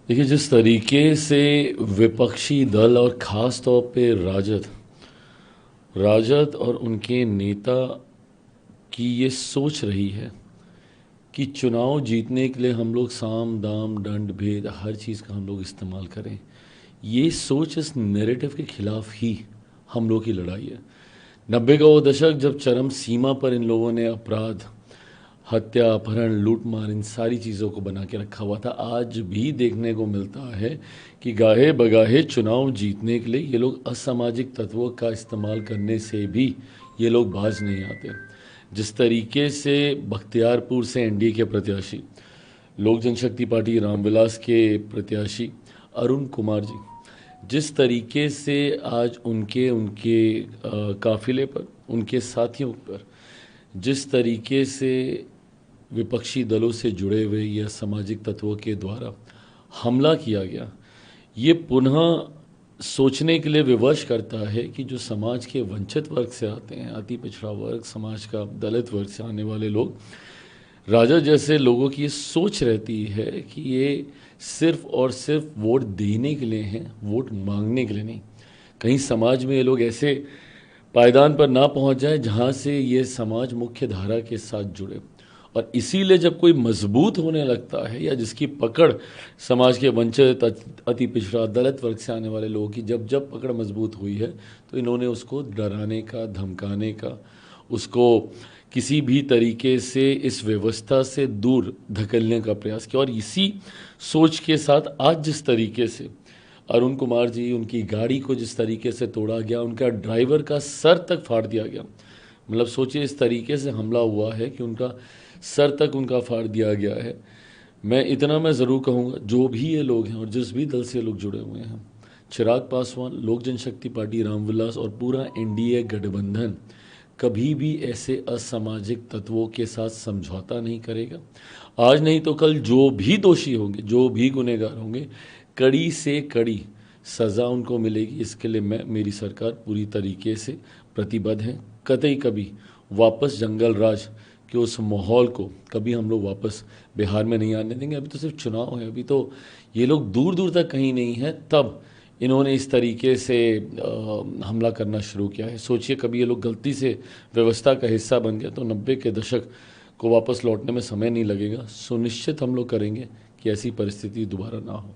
देखिए, जिस तरीके से विपक्षी दल और ख़ास तौर पे राजद राजद और उनके नेता की ये सोच रही है कि चुनाव जीतने के लिए हम लोग साम दाम दंड भेद हर चीज़ का हम लोग इस्तेमाल करें, ये सोच इस नैरेटिव के खिलाफ ही हम लोग की लड़ाई है। 90 का वो दशक जब चरम सीमा पर इन लोगों ने अपराध, हत्या, अपहरण, लूटमार, इन सारी चीज़ों को बना के रखा हुआ था, आज भी देखने को मिलता है कि गाहे बगाहे चुनाव जीतने के लिए ये लोग असामाजिक तत्वों का इस्तेमाल करने से भी ये लोग बाज नहीं आते। जिस तरीके से बख्तियारपुर से एनडीए के प्रत्याशी, लोक जनशक्ति पार्टी रामविलास के प्रत्याशी अरुण कुमार जी, जिस तरीके से आज उनके उनके काफिले पर, उनके साथियों पर जिस तरीके से विपक्षी दलों से जुड़े हुए या सामाजिक तत्वों के द्वारा हमला किया गया, ये पुनः सोचने के लिए विवश करता है कि जो समाज के वंचित वर्ग से आते हैं, अति पिछड़ा वर्ग, समाज का दलित वर्ग से आने वाले लोग, राजा जैसे लोगों की ये सोच रहती है कि ये सिर्फ और सिर्फ वोट देने के लिए हैं, वोट मांगने के लिए नहीं। कहीं समाज में ये लोग ऐसे पायदान पर ना पहुंच जाए जहां से ये समाज मुख्य धारा के साथ जुड़े। और इसीलिए जब कोई मजबूत होने लगता है या जिसकी पकड़ समाज के वंचित, अति पिछड़ा, दलित वर्ग से आने वाले लोगों की जब जब पकड़ मजबूत हुई है, तो इन्होंने उसको डराने का, धमकाने का, उसको किसी भी तरीके से इस व्यवस्था से दूर धकेलने का प्रयास किया। और इसी सोच के साथ आज जिस तरीके से अरुण कुमार जी, उनकी गाड़ी को जिस तरीके से तोड़ा गया, उनका ड्राइवर का सर तक फाड़ दिया गया, मतलब सोचिए इस तरीके से हमला हुआ है कि उनका सर तक उनका फाड़ दिया गया है। मैं ज़रूर कहूँगा, जो भी ये लोग हैं और जिस भी दल से लोग जुड़े हुए हैं, चिराग पासवान, लोक जनशक्ति पार्टी रामविलास और पूरा एनडीए गठबंधन कभी भी ऐसे असामाजिक तत्वों के साथ समझौता नहीं करेगा। आज नहीं तो कल जो भी दोषी होंगे, जो भी गुनहगार होंगे, कड़ी से कड़ी सज़ा उनको मिलेगी। इसके लिए मेरी सरकार पूरी तरीके से प्रतिबद्ध है। कतई कभी वापस जंगल राज के उस माहौल को कभी हम लोग वापस बिहार में नहीं आने देंगे। अभी तो सिर्फ चुनाव है, अभी तो ये लोग दूर दूर तक कहीं नहीं है, तब इन्होंने इस तरीके से हमला करना शुरू किया है। सोचिए कभी ये लोग गलती से व्यवस्था का हिस्सा बन गए तो 90 के दशक को वापस लौटने में समय नहीं लगेगा। सुनिश्चित हम लोग करेंगे कि ऐसी परिस्थिति दोबारा ना हो।